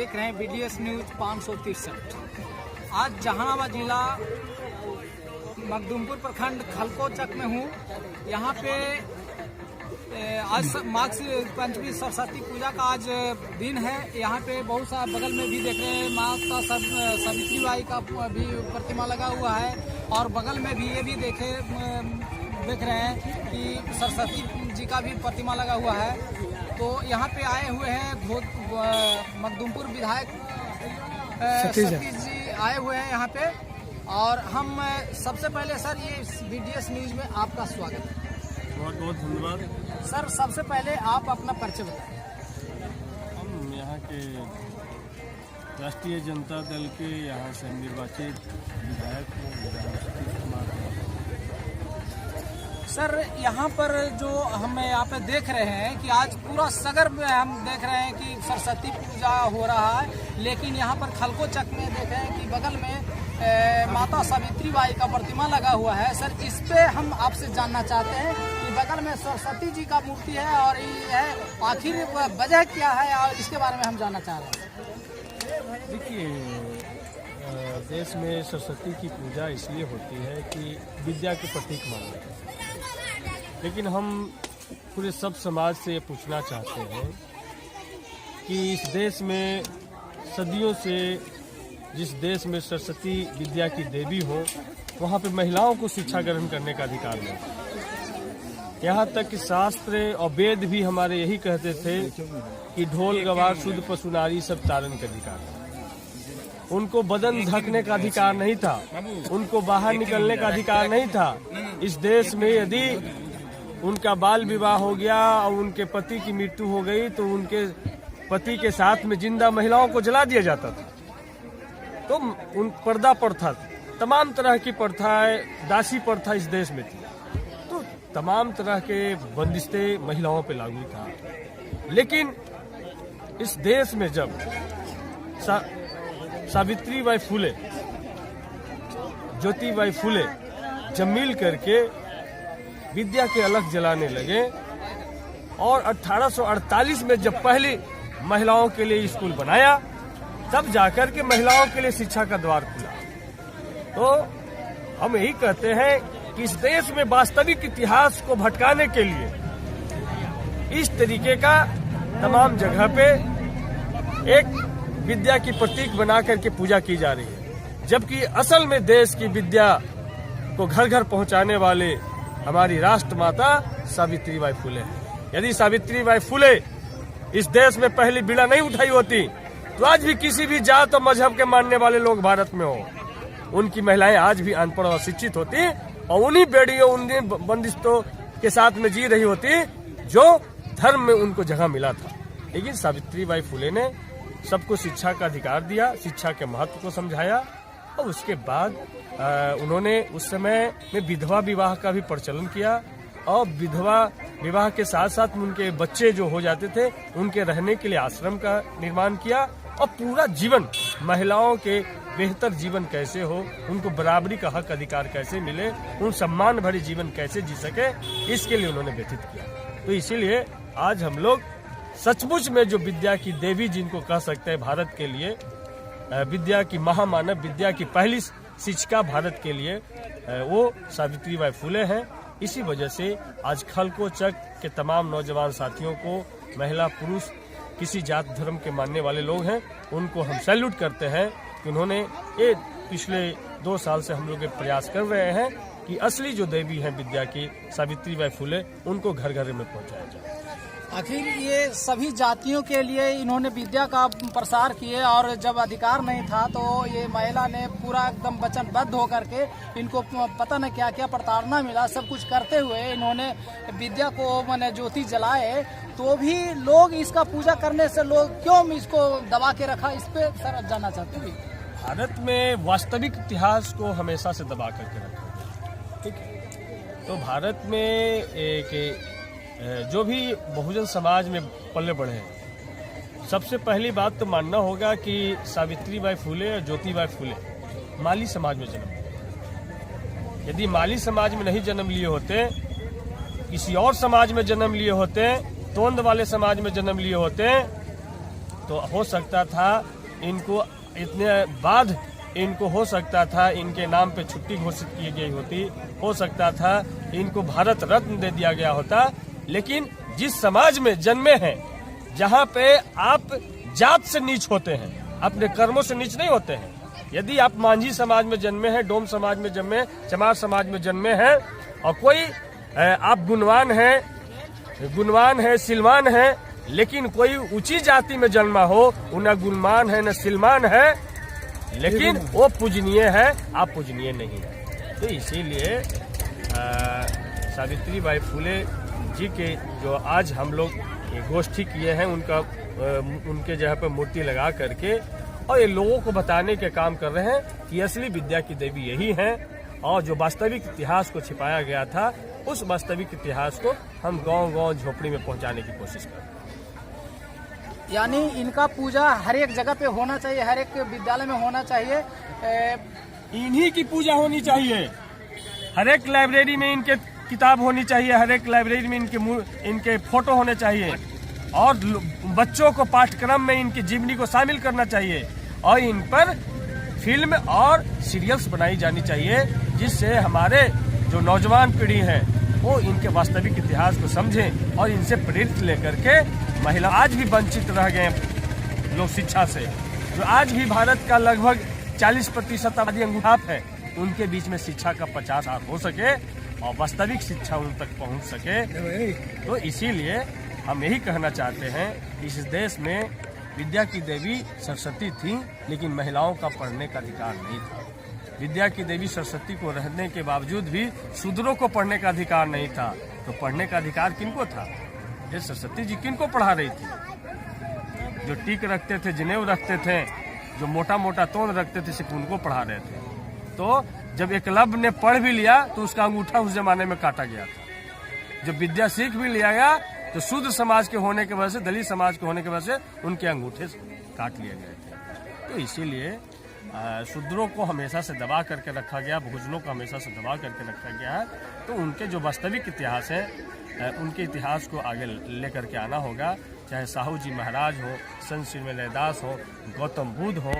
देख रहे हैं BDS न्यूज 563। आज जहानाबाद जिला मखदूमपुर प्रखंड खलकोचक में हूँ। यहाँ पे आज माघ पंचमी सरस्वती पूजा का आज दिन है। यहाँ पे बहुत सा बगल में भी देख रहे हैं माता सावित्री बाई का भी प्रतिमा लगा हुआ है और बगल में भी ये भी देख रहे हैं कि सरस्वती जी का भी प्रतिमा लगा हुआ है। तो यहाँ पे आए हुए हैं मखदूमपुर विधायक सतीश जी आए हुए हैं यहाँ पे। और हम सबसे पहले सर ये BDS न्यूज में आपका स्वागत है। बहुत बहुत धन्यवाद सर। सबसे पहले आप अपना परिचय बताएं। हम यहाँ के राष्ट्रीय जनता दल के यहाँ से निर्वाचित विधायक सतीश कुमार। सर यहाँ पर जो हम यहाँ पे देख रहे हैं कि आज पूरा सगर में हम देख रहे हैं कि सरस्वती पूजा हो रहा है, लेकिन यहाँ पर खलकोचक में देख रहे हैं कि बगल में माता सावित्री बाई का प्रतिमा लगा हुआ है। सर इस पे हम आपसे जानना चाहते हैं कि बगल में सरस्वती जी का मूर्ति है और ये है, आखिर वजह क्या है और इसके बारे में हम जानना चाह रहे हैं। देखिए, देश में सरस्वती की पूजा इसलिए होती है कि विद्या के प्रतीक माना जाता है। लेकिन हम पूरे सब समाज से ये पूछना चाहते हैं कि इस देश में सदियों से जिस देश में सरस्वती विद्या की देवी हो, वहाँ पे महिलाओं को शिक्षा ग्रहण करने का अधिकार नहीं। यहाँ तक कि शास्त्र और वेद भी हमारे यही कहते थे कि ढोल गवार शुद्ध पशु नारी सब तारण का अधिकार है। उनको बदन ढकने का अधिकार नहीं था, उनको बाहर निकलने का अधिकार नहीं था। इस देश में यदि उनका बाल विवाह हो गया और उनके पति की मृत्यु हो गई तो उनके पति के साथ में जिंदा महिलाओं को जला दिया जाता था। तो उन पर्दा प्रथा, तमाम तरह की प्रथाएं, दासी प्रथा इस देश में थी। तो तमाम तरह के बंदिशें महिलाओं पे लागू था। लेकिन इस देश में जब सावित्री बाई फुले, ज्योतिबाई फुले जब मिल करके विद्या के अलख जलाने लगे और 1848 में जब पहली महिलाओं के लिए स्कूल बनाया, तब जाकर के महिलाओं के लिए शिक्षा का द्वार खुला। तो हम यही कहते हैं कि इस देश में वास्तविक इतिहास को भटकाने के लिए इस तरीके का तमाम जगह पे एक विद्या की प्रतीक बना करके पूजा की जा रही है, जबकि असल में देश की विद्या को घर घर पहुंचाने वाले हमारी राष्ट्रमाता सावित्री बाई फुले है। यदि सावित्री बाई फुले इस देश में पहली बीड़ा नहीं उठाई होती तो आज भी किसी भी जात और मजहब के मानने वाले लोग भारत में हो, उनकी महिलाएं आज भी अनपढ़ और शिक्षित होती और उन्हीं बेड़ियों, उन्हीं बंदिशों के साथ में जी रही होती जो धर्म में उनको जगह मिला था। लेकिन सावित्री बाई फुले ने सबको शिक्षा का अधिकार दिया, शिक्षा के महत्व को समझाया और उसके बाद उन्होंने उस समय में विधवा विवाह का भी प्रचलन किया और विधवा विवाह के साथ साथ उनके बच्चे जो हो जाते थे उनके रहने के लिए आश्रम का निर्माण किया और पूरा जीवन महिलाओं के बेहतर जीवन कैसे हो, उनको बराबरी का हक अधिकार कैसे मिले, उन सम्मान भरे जीवन कैसे जी सके, इसके लिए उन्होंने व्यतीत किया। तो इसीलिए आज हम लोग सचमुच में जो विद्या की देवी जिनको कह सकते हैं भारत के लिए, विद्या की महामानव, विद्या की पहली शिक्षिका भारत के लिए वो सावित्री बाई फुले हैं। इसी वजह से आज खलकोचक के तमाम नौजवान साथियों को, महिला पुरुष किसी जात धर्म के मानने वाले लोग हैं, उनको हम सैल्यूट करते हैं कि उन्होंने ये पिछले 2 साल से हम लोग प्रयास कर रहे हैं कि असली जो देवी हैं विद्या की सावित्री बाई फुले, उनको घर घर में पहुंचाया जाए। आखिर ये सभी जातियों के लिए इन्होंने विद्या का प्रसार किए और जब अधिकार नहीं था तो ये महिला ने पूरा एकदम वचनबद्ध होकर के इनको पता न क्या क्या प्रताड़ना मिला, सब कुछ करते हुए इन्होंने विद्या को मैंने ज्योति जलाए, तो भी लोग इसका पूजा करने से लोग क्यों इसको दबा के रखा, इस पे सर जानना चाहते हैं। भारत में वास्तविक इतिहास को हमेशा से दबा करके रखा, ठीक है। तो भारत में एक जो भी बहुजन समाज में पले बढ़े हैं, सबसे पहली बात तो मानना होगा कि सावित्री बाई फुले और ज्योतिबाई फुले माली समाज में जन्म लिए। यदि माली समाज में नहीं जन्म लिए होते, किसी और समाज में जन्म लिए होते, तोंद वाले समाज में जन्म लिए होते, तो हो सकता था इनको इतने बाद इनको हो सकता था इनके नाम पे छुट्टी घोषित की गई होती, हो सकता था इनको भारत रत्न दे दिया गया होता। लेकिन जिस समाज में जन्मे हैं, जहाँ पे आप जात से नीच होते हैं, अपने कर्मों से नीच नहीं होते हैं। यदि आप मांझी समाज में जन्मे हैं, डोम समाज में जन्मे, चमार समाज में जन्मे हैं और कोई आप गुणवान है, सिलवान है, लेकिन कोई ऊंची जाति में जन्मा हो, न गुणवान है न सिलवान है, लेकिन वो पूजनीय है, आप पूजनीय नहीं है। तो इसीलिए सावित्रीबाई फुले जी के जो आज हम लोग गोष्ठी किए हैं, उनके जगह पे मूर्ति लगा करके और ये लोगों को बताने के काम कर रहे हैं कि असली विद्या की देवी यही है, और जो वास्तविक इतिहास को छिपाया गया था, उस वास्तविक इतिहास को हम गांव-गांव झोपड़ी में पहुंचाने की कोशिश कर रहे हैं। यानी इनका पूजा हर एक जगह पे होना चाहिए, हर एक विद्यालय में होना चाहिए। इन्हीं की पूजा होनी चाहिए, हर एक लाइब्रेरी में इनके किताब होनी चाहिए, हर एक लाइब्रेरी में इनके फोटो होने चाहिए, और बच्चों को पाठ्यक्रम में इनकी जीवनी को शामिल करना चाहिए, और इन पर फिल्म और सीरियल्स बनाई जानी चाहिए, जिससे हमारे जो नौजवान पीढ़ी है वो इनके वास्तविक इतिहास को समझें और इनसे प्रेरित लेकर के महिला आज भी वंचित रह गए लोग शिक्षा से, जो आज भी भारत का लगभग 40% आबादी अंगूठाप है, उनके बीच में शिक्षा का 50% हो सके और वास्तविक शिक्षा उन तक पहुंच सके। तो इसीलिए हम यही कहना चाहते हैं, इस देश में विद्या की देवी सरस्वती थी, लेकिन महिलाओं का पढ़ने का अधिकार नहीं था। विद्या की देवी सरस्वती को रहने के बावजूद भी शूद्रों को पढ़ने का अधिकार नहीं था। तो पढ़ने का अधिकार किनको था? ये सरस्वती जी किनको पढ़ा रही थी? जो टीक रखते थे, जनेऊ रखते थे, जो मोटा मोटा तोन रखते थे, सिर्फ उनको पढ़ा रहे थे। तो जब एकलव्य ने पढ़ भी लिया तो उसका अंगूठा उस जमाने में काटा गया था। जब विद्या सीख भी लिया गया तो शूद्र समाज के होने की वजह से, दलित समाज के होने की वजह से उनके अंगूठे काट लिए गए थे। तो इसीलिए शूद्रों को हमेशा से दबा करके रखा गया, बहुजनों को हमेशा से दबा करके रखा गया है। तो उनके जो वास्तविक इतिहास है, उनके इतिहास को आगे लेकर के आना होगा। चाहे साहू जी महाराज हो, संत श्रीमती दास हो, गौतम बुद्ध हो,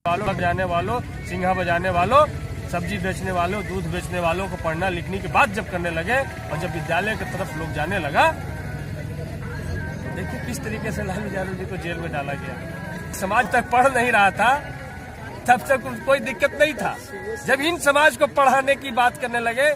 बजाने वालों, सिंघा बजाने वालों, सब्जी बेचने वालों, दूध बेचने वालों को पढ़ना लिखने की बात जब करने लगे और जब विद्यालय की तरफ लोग जाने लगा, तो देखिए किस तरीके से लालू यादव जी को जेल में डाला गया। समाज तक पढ़ नहीं रहा था, तब तक कोई दिक्कत नहीं था। जब इन समाज को पढ़ाने की बात करने लगे,